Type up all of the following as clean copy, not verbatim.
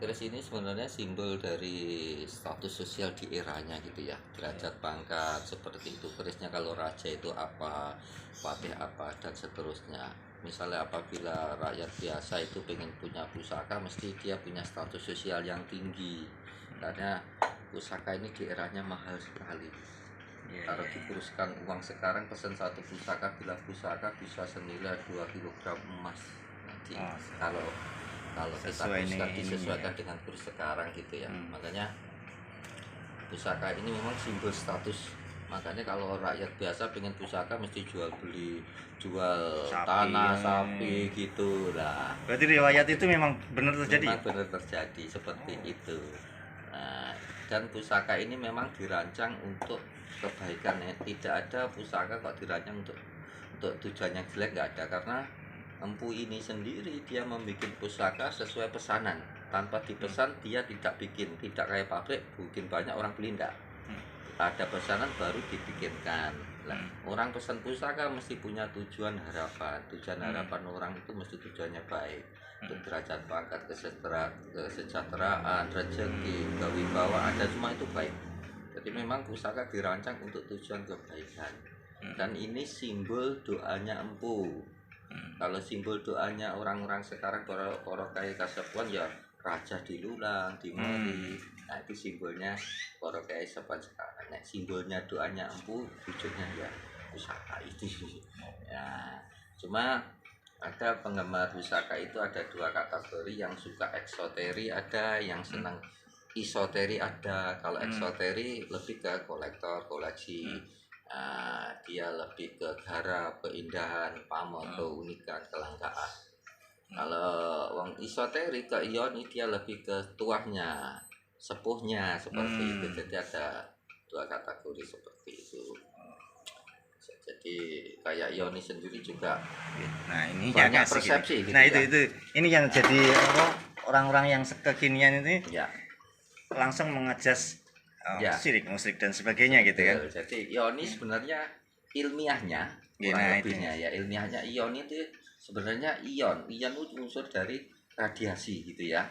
keris ini sebenarnya simbol dari status sosial di eranya gitu ya, derajat pangkat seperti itu. Kerisnya kalau raja itu apa, patih apa dan seterusnya. Misalnya apabila rakyat biasa itu pengen punya pusaka, mesti dia punya status sosial yang tinggi. Karena pusaka ini di eranya mahal sekali. Kalau dikuruskan uang sekarang, pesen satu pusaka, bila pusaka bisa senilai 2 kilogram emas. Nanti kalau kita kuruskan disesuaikan dengan kurs sekarang gitu ya. Makanya pusaka ini memang simbol status. Makanya kalau rakyat biasa pengen pusaka mesti jual beli, jual Sapi, tanah, sapi gitu lah. Berarti riwayat itu memang benar terjadi. Memang benar terjadi seperti itu. Nah, dan pusaka ini memang dirancang untuk kebaikan ya. Tidak ada pusaka kok dirancang untuk tujuan yang jelek, nggak ada. Karena empu ini sendiri dia membuat pusaka sesuai pesanan. Tanpa dipesan dia tidak bikin, tidak kayak pabrik bikin banyak orang beli, enggak. Ada pesanan baru dibikinkan. Nah, orang pesan pusaka mesti punya tujuan harapan. Tujuan harapan orang itu mesti tujuannya baik. Untuk derajat pangkat, kesejahteraan, rezeki, kewibawaan, dan semua itu baik. Jadi memang pusaka dirancang untuk tujuan kebaikan. Dan ini simbol doanya empu. Kalau simbol doanya orang-orang sekarang para kiai kasepuan ya raja dilulang, dimori. Nah itu simbolnya para kiai kasepuan sekarang. Nah, simbolnya doanya empu, wujudnya ya pusaka itu. Ya, cuma ada penggemar pusaka itu ada dua kategori, yang suka eksoteri ada, yang senang isoteri ada. Kalau eksoteri lebih ke kolektor, koleksi. Dia lebih ke garap, keindahan, pamor, keunikan, kelangkaan. Kalau wong isoteri ke ioni dia lebih ke tuahnya, sepuhnya seperti itu. Jadi ada dua kategori seperti itu. Jadi kayak ioni sendiri juga. Nah ini banyak yang persepsi. Gitu nah ya. itu ini yang jadi orang-orang yang kekinian ini ya langsung mengejas syirik, musyrik dan sebagainya gitu kan. Jadi ioni sebenarnya ilmiahnya, lebihnya ya ilmiahnya ioni itu sebenarnya ion itu unsur dari radiasi gitu ya.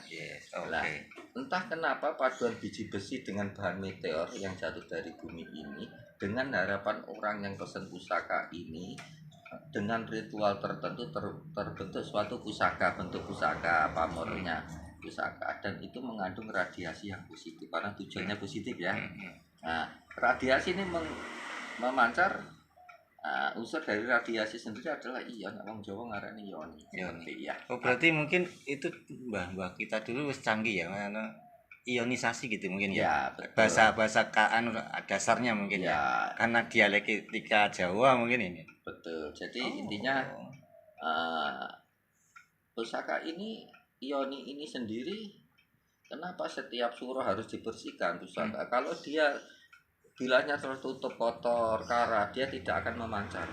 Nah, entah kenapa paduan biji besi dengan bahan meteor yang jatuh dari bumi ini dengan harapan orang yang pesen pusaka ini, dengan ritual tertentu terbentuk suatu pusaka, bentuk pusaka pamornya pusaka, dan itu mengandung radiasi yang positif karena tujuannya positif ya. Nah, radiasi ini memancar. Unsur dari radiasi sendiri adalah ion. Orang Jawa ngarani ioni. Seperti ya. Berarti mungkin itu mbah kita dulu wis canggih ya, mana ionisasi gitu mungkin ya. Bahasa kaan dasarnya mungkin ya. Karena dialektika Jawa mungkin ini. Betul. Jadi intinya pusaka ini, ioni ini sendiri, kenapa setiap surah harus dibersihkan pusaka? Kalau dia bilanya tertutup kotor, karat, dia tidak akan memancar.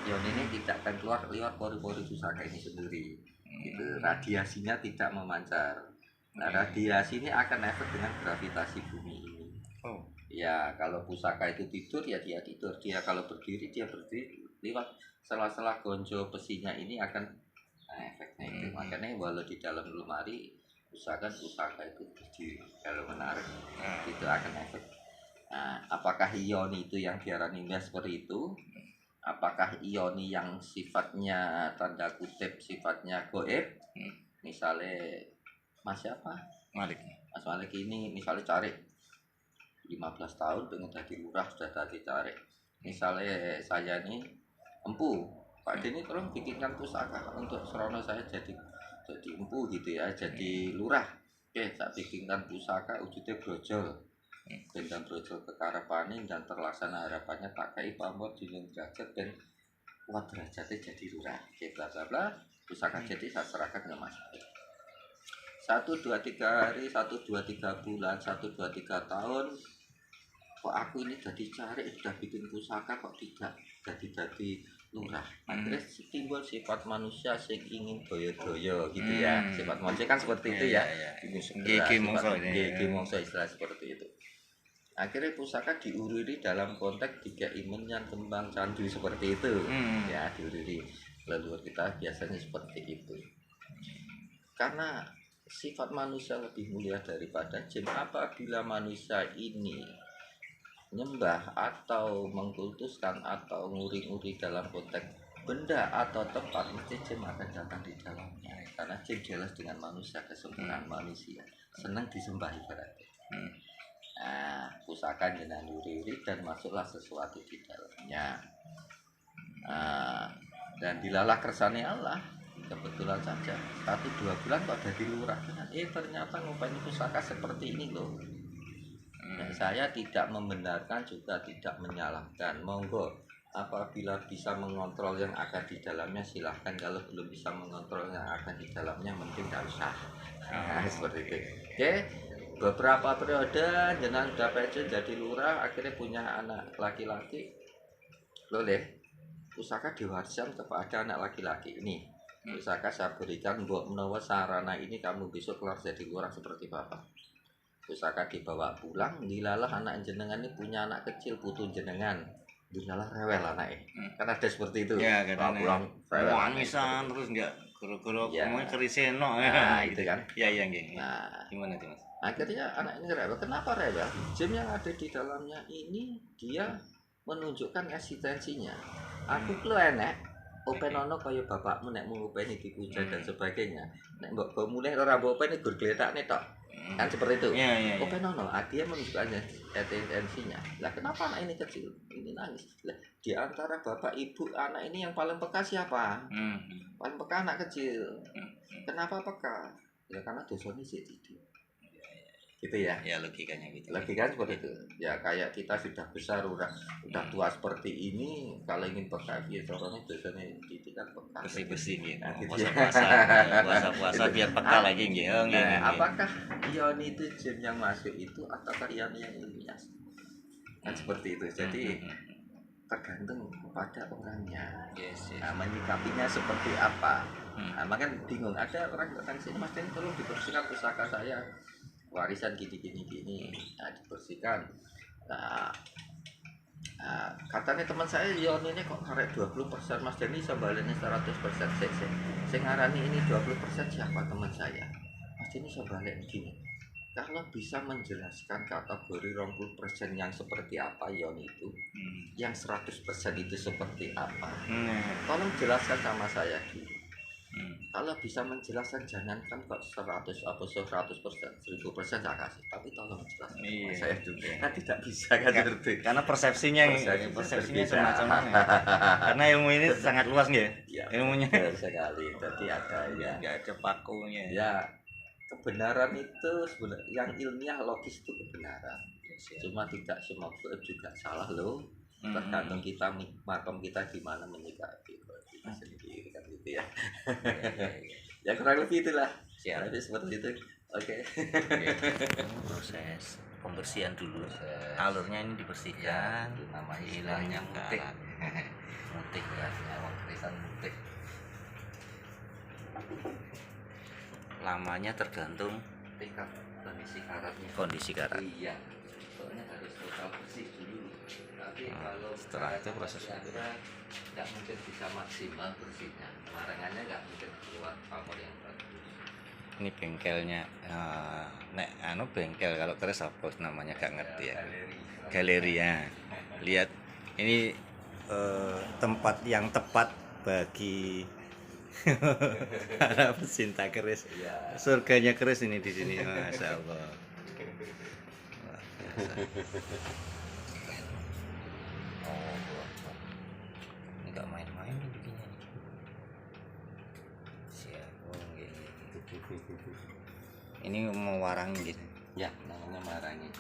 Ion ini tidak akan keluar lewat pori-pori pusaka ini sendiri. Gitu. Radiasinya tidak memancar. Nah, radiasi ini akan efek dengan gravitasi bumi ini. Ya, kalau pusaka itu tidur ya dia tidur. Dia kalau berdiri dia berdiri. Lewat sela-sela gonjo besinya ini akan efeknya itu. Makanya walau di dalam lemari pusaka itu berdiri. Kalau menarik itu akan efek. Nah, apakah ioni itu yang diarani seperti itu? Apakah ioni yang sifatnya tanda kutip sifatnya goib? Misalnya Mas siapa? Mas Malik ini misalnya cari 15 tahun pengen jadi lurah sudah tadi cari. Misalnya saya ini empu, Pak Deni tolong bikinkan pusaka untuk serono saya jadi empu gitu ya, jadi lurah. Oke, saya bikinkan pusaka wujudnya brojol. Dan brojol kekarepane dan terlaksana harapannya tak kai pamor dileng derajat dan kuat derajatnya jadi lurah. Oke, bla bla bla. Pusaka jadi saya serahkan ke Mas. 1, 2, 3 hari, 1, 2, 3 bulan, 1, 2, 3 tahun. Kok aku ini jadi cari sudah bikin pusaka kok tidak jadi lurah. Akhirnya timbul sifat manusia yang ingin doyo-doyo gitu ya. Sifat manusia kan seperti itu ya. Gigi mongso istilah seperti itu. Akhirnya pusaka diuriri dalam konteks tiga imen kembang candu seperti itu. Ya, diuriri leluhur kita biasanya seperti itu. Karena sifat manusia lebih mulia daripada jin. Apabila manusia ini nyembah atau mengkultuskan atau nguri-nguri dalam konteks benda atau tempat, mesti jin akan datang di dalamnya, karena jin jelas dengan manusia, kesempurnaan manusia, senang disembah ibaratnya. Nah, pusaka jenengan uri-uri dan masuklah sesuatu di dalamnya. Dan dilalah kersane Allah, kebetulan saja 1-2 bulan kok jadi lurah, ternyata ngopeni pusaka seperti ini loh. Dan saya tidak membenarkan juga tidak menyalahkan. Monggo, apabila bisa mengontrol yang ada di dalamnya silahkan. Kalau belum bisa mengontrol yang ada di dalamnya mending tidak usah. Seperti itu. Oke, beberapa periode jenengan sudah pensiun jadi lurah, akhirnya punya anak laki-laki. Boleh pusaka diwariskan kepada anak laki-laki ini. Pusaka saya berikan, mbok menawa sarana ini kamu besok keluar jadi lurah seperti bapak. Pusaka dibawa pulang, dilalah anak jenengan ini punya anak kecil putu jenengan, dilalah rewel anaknya. Kan ada seperti itu. Ya, pulang rewel wanisan terus enggak guru-guru ngomong keriseno. Nah, itu kan. Iya. Nah, gimana tuh, Mas? Akhirnya anak ini rewel. Kenapa rewel? Jin yang ada di dalamnya ini dia menunjukkan eksistensinya. Aku lu enek openono kaya bapakmu nek ngupeni dipuja dan sebagainya. Nek mbok mulih ora mbok openi gur gletakne tok. Kan seperti itu. Iya. Openono dia menunjukkan eksistensinya. Lah kenapa anak ini kecil? Ini nangis. Lah di antara bapak ibu anak ini yang paling peka siapa? Paling peka anak kecil. Kenapa peka? Ya karena dosanya sih tidur. Gitu ya. Ya logikanya gitu. Logikanya seperti itu. Ya kayak kita sudah besar udah tua seperti ini, kalau ingin peka ya caranya dosanya itu kan peka. Bersih gitu. Nah, gitu puasa biar peka lagi gitu. Apakah ion itu jin yang masuk itu ataukah ion yang ilmiah? Kan seperti itu. Jadi tergantung kepada orangnya. Nah, menyikapinya seperti apa. Nah, makanya bingung. Ada orang datang sini, Mas, ini tolong dibersihkan pusaka saya. Warisan gini. Nah, dibersihkan. Nah, katanya teman saya ion ini kok karek 20%, Mas Denny sambalnya 100%. Saya ngarani ini 20% siapa teman saya? Mas Denny sambalnya begini. Kalau bisa menjelaskan kategori 20% yang seperti apa ion itu, yang 100% itu seperti apa, tolong jelaskan sama saya dulu. Kalau bisa menjelaskan jangankan kok 100 apa 100%, 1000% saya kasih, tapi tolong jelaskan saya juga. Kan tidak bisa kan seperti. Karena persepsinya semacam-macam. Karena ilmu ini sangat luas nggih. Ya, ilmunya sekali. Jadi ada ya. Enggak ada pakunya. Ya, kebenaran itu sebenarnya yang ilmiah logis itu kebenaran. Cuma tidak semua juga salah loh. Tergantung kita makom kita di mana menyikapi kita sendiri kan gitu ya. Ya kurang lebih itulah. Jadi seperti itu. Oke. Proses pembersihan dulu. Alurnya ini dibersihkan. Ya, namanya istilahnya mutik. Mutik ya, awang krisan mutik. Lamanya tergantung tingkat kondisi karat. Iya. Soalnya harus total bersih dulu. Tapi kalau setelah itu proses nggak mungkin bisa maksimal bersihnya, larangannya nggak mungkin keluar pamor yang bagus. Ini bengkelnya bengkel kalau keris apa namanya gak ngerti ya. Galeri ya. Lihat ini tempat yang tepat bagi para pecinta keris. Surganya keris ini di sini, Masya Allah. Ini gak main-main nih bikinnya. Ini mau warangin gitu. Ya, namanya marangi.